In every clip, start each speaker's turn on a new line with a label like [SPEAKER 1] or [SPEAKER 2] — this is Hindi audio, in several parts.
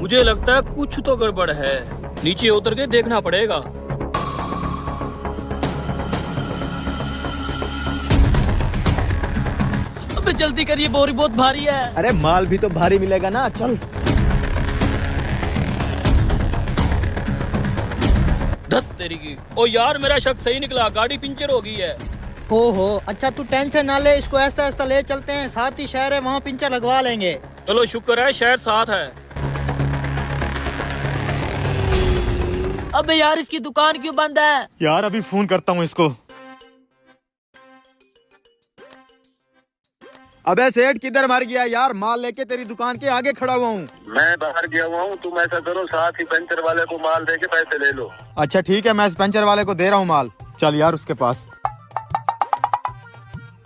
[SPEAKER 1] मुझे लगता है कुछ तो गड़बड़ है, नीचे उतर के देखना पड़ेगा। अबे जल्दी करिए, बोरी बहुत भारी है।
[SPEAKER 2] अरे माल भी तो भारी मिलेगा ना, चल।
[SPEAKER 1] धत तेरी की। ओ यार मेरा शक सही निकला, गाड़ी पंचर हो गई है।
[SPEAKER 3] ओहो, अच्छा तू टेंशन ना ले, इसको ऐसा ऐसा ले चलते हैं, साथ ही शहर है, वहाँ पंचर लगवा लेंगे।
[SPEAKER 1] चलो शुक्र है शहर साथ है।
[SPEAKER 4] अबे यार इसकी दुकान क्यों बंद है?
[SPEAKER 2] यार अभी फोन करता हूँ इसको। अबे सेठ किधर मर गया यार, माल लेके तेरी दुकान के आगे खड़ा हुआ हूँ।
[SPEAKER 5] मैं बाहर गया हुआ हूँ, तुम ऐसा करो साथ ही पंचर वाले को माल दे के पैसे ले लो।
[SPEAKER 2] अच्छा ठीक है, मैं इस पंचर वाले को दे रहा हूँ माल। चल यार उसके पास।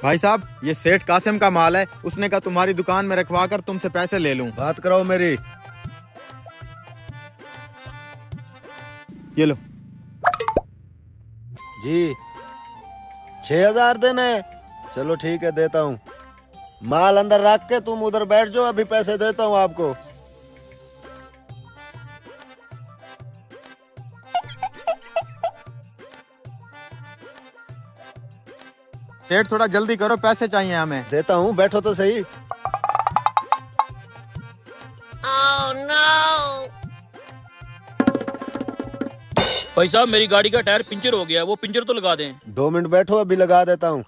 [SPEAKER 2] भाई साहब ये सेठ कासिम का माल है, उसने कहा तुम्हारी दुकान में रखवा कर तुमसे पैसे ले लूं।
[SPEAKER 6] बात कराओ मेरी।
[SPEAKER 2] ये लो
[SPEAKER 6] जी 6000 देना है। चलो ठीक है देता हूँ। माल अंदर रख के तुम उधर बैठ जाओ, अभी पैसे देता हूँ आपको।
[SPEAKER 2] सेठ थोड़ा जल्दी करो, पैसे चाहिए हमें।
[SPEAKER 6] देता हूँ, बैठो तो सही।
[SPEAKER 1] भाई साहब मेरी गाड़ी का टायर पंचर हो गया है, वो पंचर तो लगा दें।
[SPEAKER 6] 2 मिनट बैठो, अभी लगा देता हूँ।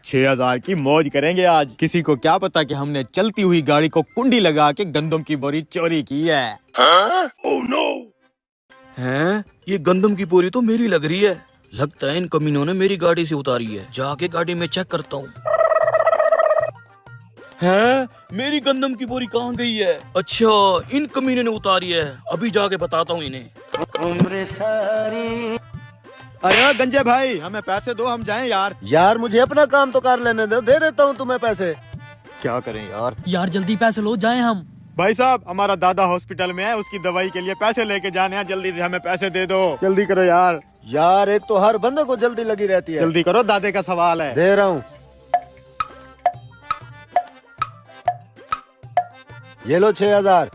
[SPEAKER 2] छह 6000 की मौज करेंगे आज। किसी को क्या पता कि हमने चलती हुई गाड़ी को कुंडी लगा के गंदम की बोरी चोरी की है।
[SPEAKER 1] Oh no. हैं? ये गंदम की बोरी तो मेरी लग रही है। लगता है इन कमीनों ने मेरी गाड़ी से उतारी है। जाके गाड़ी में चेक करता हूँ। हैं? मेरी गंदम की बोरी कहाँ गई है? अच्छा इन कमीनों ने उतारी है, अभी जाके बताता हूँ इन्हें।
[SPEAKER 2] अरे गंजे भाई हमें पैसे दो, हम जाएं यार।
[SPEAKER 6] यार मुझे अपना काम तो कर लेने दो, दे देता हूँ तुम्हें पैसे।
[SPEAKER 2] क्या करें यार।
[SPEAKER 4] यार जल्दी पैसे लो, जाएं हम।
[SPEAKER 2] भाई साहब हमारा दादा हॉस्पिटल में है, उसकी दवाई के लिए पैसे लेके जाने हैं, जल्दी से हमें पैसे दे दो। जल्दी करो यार।
[SPEAKER 6] यार एक तो हर बंदे को जल्दी लगी रहती है।
[SPEAKER 2] जल्दी करो, दादे का सवाल है।
[SPEAKER 6] दे रहा हूँ। ये लो 6000।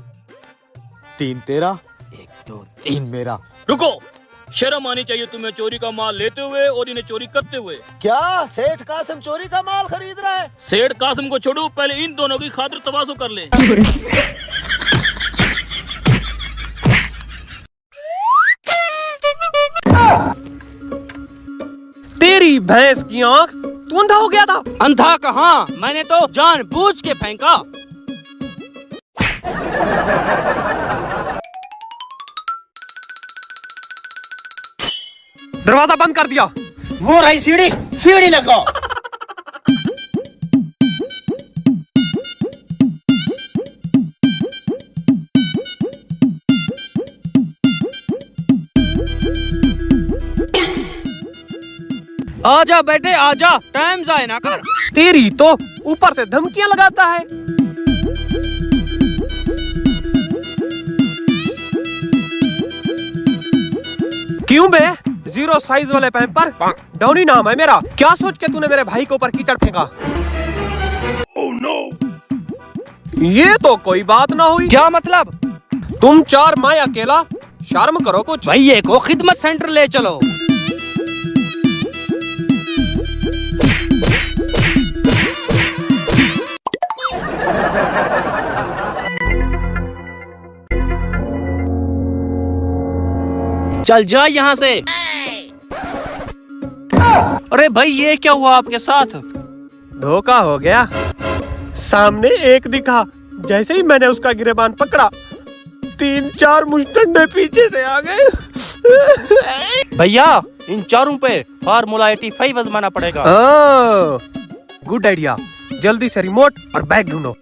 [SPEAKER 2] 3 तेरा, 1 2 3 मेरा।
[SPEAKER 1] रुको, शर्म आनी चाहिए तुम्हें चोरी का माल लेते हुए और इन्हें चोरी करते हुए।
[SPEAKER 6] क्या सेठ कासिम चोरी का माल खरीद रहा है?
[SPEAKER 1] सेठ कासिम को छोड़ो, पहले इन दोनों की खातिर तवाज़ो कर ले।
[SPEAKER 7] तेरी भैंस की आंख, तू अंधा हो गया था?
[SPEAKER 8] अंधा कहाँ, मैंने तो जानबूझ के फेंका।
[SPEAKER 7] दरवाजा बंद कर दिया।
[SPEAKER 8] वो रही सीढ़ी, सीढ़ी लगाओ।
[SPEAKER 7] आजा बेटे आजा, टाइम जाए ना कर। तेरी तो ऊपर से धमकियां लगाता है। क्यों बे? 0 साइज वाले पैम्पर, डाउनी नाम है मेरा। क्या सोच के तूने मेरे भाई के ऊपर कीचड़ फेंका?
[SPEAKER 1] Oh no.
[SPEAKER 7] ये तो कोई बात ना हुई।
[SPEAKER 8] क्या मतलब?
[SPEAKER 7] तुम 4 माँ अकेला, शर्म करो कुछ।
[SPEAKER 8] भैये को खिदमत सेंटर ले चलो। चल जा यहाँ से। अरे भाई ये क्या हुआ आपके साथ?
[SPEAKER 7] धोखा हो गया। सामने एक दिखा, जैसे ही मैंने उसका गिरेबान पकड़ा 3-4 मुश्तंडे पीछे से आ गए।
[SPEAKER 8] भैया इन चारों पे फार्मूला 85 आजमाना पड़ेगा।
[SPEAKER 7] Good idea. जल्दी से रिमोट और बैग ढूंढो।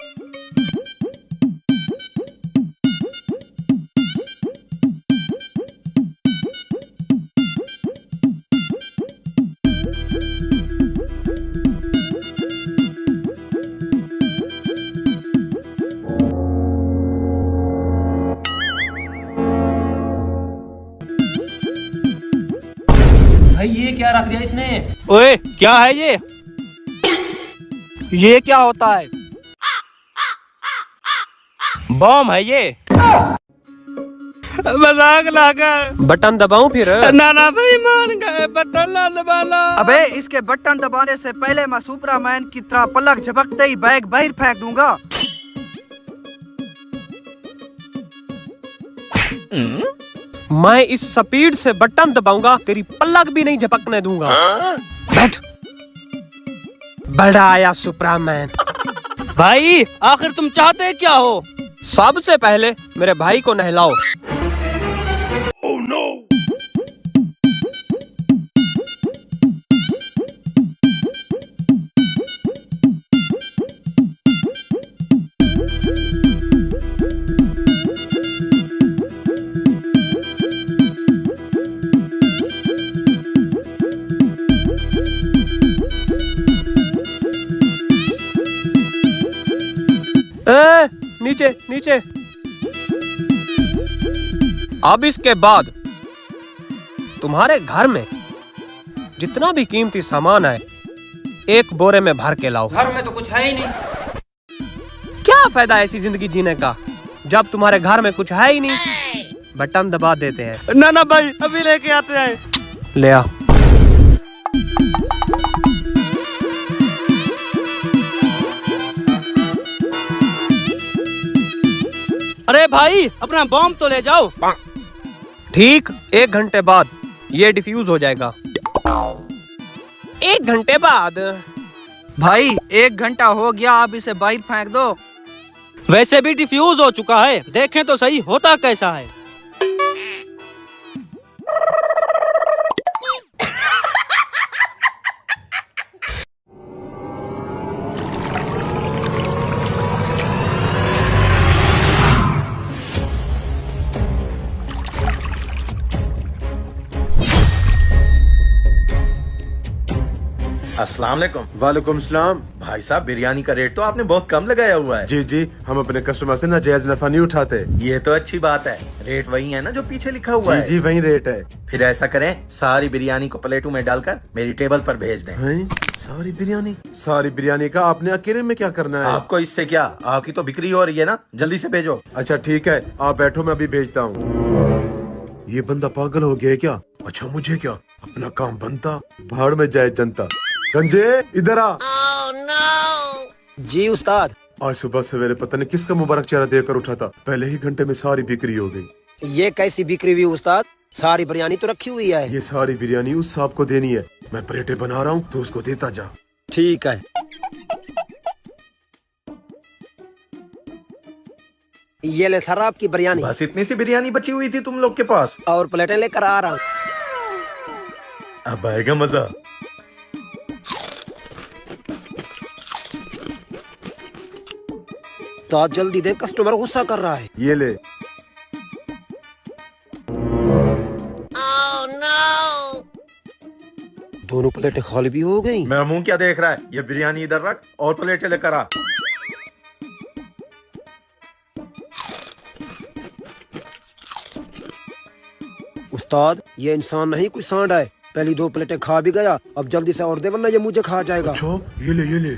[SPEAKER 8] भाई ये क्या रख दिया इसने? ओए क्या है ये? ये क्या होता है? बम है ये।
[SPEAKER 7] मजाक ना कर। बटन दबाऊं फिर?
[SPEAKER 8] नाना भाई मान गए, बटन ना दबाना।
[SPEAKER 9] अबे इसके बटन दबाने से पहले मैं सुपरमैन की तरह पलक झपकते ही बैग बाहर फेंक दूंगा।
[SPEAKER 7] मैं इस स्पीड से बटन दबाऊंगा तेरी पलक भी नहीं झपकने दूंगा। बैठ। बड़ा आया सुपरमैन।
[SPEAKER 8] भाई आखिर तुम चाहते क्या हो?
[SPEAKER 7] सबसे पहले मेरे भाई को नहलाओ। नीचे नीचे। अब इसके बाद तुम्हारे घर में जितना भी कीमती सामान है एक बोरे में भर के लाओ।
[SPEAKER 8] घर में तो कुछ है ही नहीं।
[SPEAKER 7] क्या फायदा ऐसी जिंदगी जीने का जब तुम्हारे घर में कुछ है ही नहीं। बटन दबा देते हैं।
[SPEAKER 8] नाना भाई अभी लेके आते हैं।
[SPEAKER 7] ले आ।
[SPEAKER 8] अरे भाई अपना बम तो ले जाओ।
[SPEAKER 7] ठीक 1 घंटे बाद ये डिफ्यूज हो जाएगा। 1 घंटे बाद?
[SPEAKER 9] भाई 1 घंटा हो गया, अब इसे बाहर फेंक दो।
[SPEAKER 8] वैसे भी डिफ्यूज हो चुका है, देखें तो सही होता कैसा है।
[SPEAKER 10] अस्सलाम वालेकुम।
[SPEAKER 6] वालेकुम सलाम।
[SPEAKER 10] भाई साहब बिरयानी का रेट तो आपने बहुत कम लगाया हुआ है।
[SPEAKER 6] जी जी, हम अपने कस्टमर से नाजायज नफा नहीं उठाते।
[SPEAKER 10] ये तो अच्छी बात है। रेट वही है ना जो पीछे लिखा हुआ है?
[SPEAKER 6] जी वही रेट है।
[SPEAKER 10] फिर ऐसा करें, सारी बिरयानी को प्लेटों में डालकर मेरी टेबल पर भेज दें।
[SPEAKER 6] सारी बिरयानी का आपने अकेले में क्या करना है?
[SPEAKER 10] आपको इससे क्या, आपकी तो बिक्री हो रही है ना, जल्दी से भेजो।
[SPEAKER 6] अच्छा ठीक है, आप बैठो, मैं अभी भेजता हूँ। ये बंदा पागल हो गया है क्या? अच्छा मुझे क्या, अपना काम बनता, भाड़ में जाए जनता। गंजे इधर आ।
[SPEAKER 9] जी उस्ताद।
[SPEAKER 6] आज सुबह सवेरे पता नहीं किसका मुबारक चेहरा देखकर उठा था, पहले ही घंटे में सारी बिक्री हो गई।
[SPEAKER 9] ये कैसी बिक्री हुई उस्ताद? सारी बिरयानी तो रखी हुई है।
[SPEAKER 6] ये सारी बिरयानी उस साहब को देनी है, मैं प्लेटें बना रहा हूँ तो उसको देता जा।
[SPEAKER 9] ठीक है। ये ले सर आपकी बिरयानी।
[SPEAKER 10] बस इतनी सी बिरयानी बची हुई थी तुम लोग के पास?
[SPEAKER 9] और प्लेटें लेकर आ रहा हूँ।
[SPEAKER 10] अब आएगा मजा।
[SPEAKER 9] तो आज जल्दी दे, कस्टमर गुस्सा कर रहा है।
[SPEAKER 6] ये ले।
[SPEAKER 9] दोनों प्लेटें खाली भी हो गई।
[SPEAKER 10] मेरा मुंह क्या देख रहा है? ये बिरयानी इधर रख और प्लेटें लेकर आ।
[SPEAKER 9] उस्ताद ये इंसान नहीं कोई सांड है, पहली 2 प्लेटें खा भी गया, अब जल्दी से और दे वरना ये मुझे खा जाएगा।
[SPEAKER 6] अच्छा ये ले ये ले।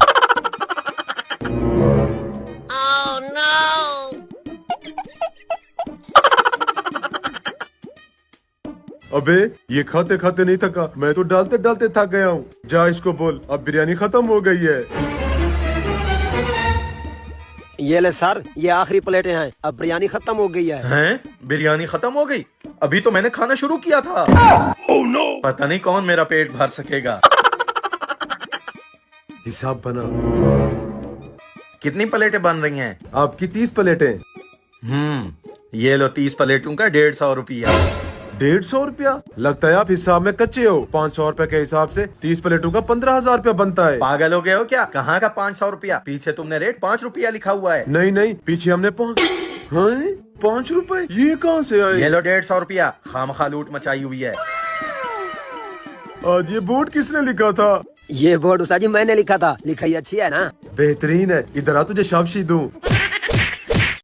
[SPEAKER 6] अबे ये खाते खाते नहीं थका, मैं तो डालते डालते थक गया हूँ। जा इसको बोल अब बिरयानी खत्म हो गई है।
[SPEAKER 9] ये ले सर, ये आखिरी प्लेटें हैं, अब बिरयानी खत्म हो गई है।
[SPEAKER 10] हैं? बिरयानी खत्म हो गई? अभी तो मैंने खाना शुरू किया था। Oh, no! पता नहीं कौन मेरा पेट भर सकेगा।
[SPEAKER 6] हिसाब बना।
[SPEAKER 10] कितनी प्लेटें बन रही हैं?
[SPEAKER 6] आपकी 30 प्लेटें।
[SPEAKER 10] ये लो 30 प्लेटों का 150 रुपया।
[SPEAKER 6] 150 रुपया? लगता है आप हिसाब में कच्चे हो। 500 रुपए के हिसाब से 30 प्लेटों का 15,000 रुपया बनता है।
[SPEAKER 10] पागल हो गए हो क्या? कहाँ का 500 रुपया? पीछे तुमने रेट 5 रुपया लिखा हुआ है।
[SPEAKER 6] नहीं नहीं, पीछे हमने 5 रुपए, ये कहाँ से आए?
[SPEAKER 10] ये लो 150 रुपया, खामखा लूट मचाई हुई है।
[SPEAKER 6] आज ये बोर्ड किसने लिखा था?
[SPEAKER 9] ये बोर्ड उस्ताद जी मैंने लिखा था, लिखाई अच्छी है ना?
[SPEAKER 6] बेहतरीन है, इधर आ तुझे शाबाशी दूं।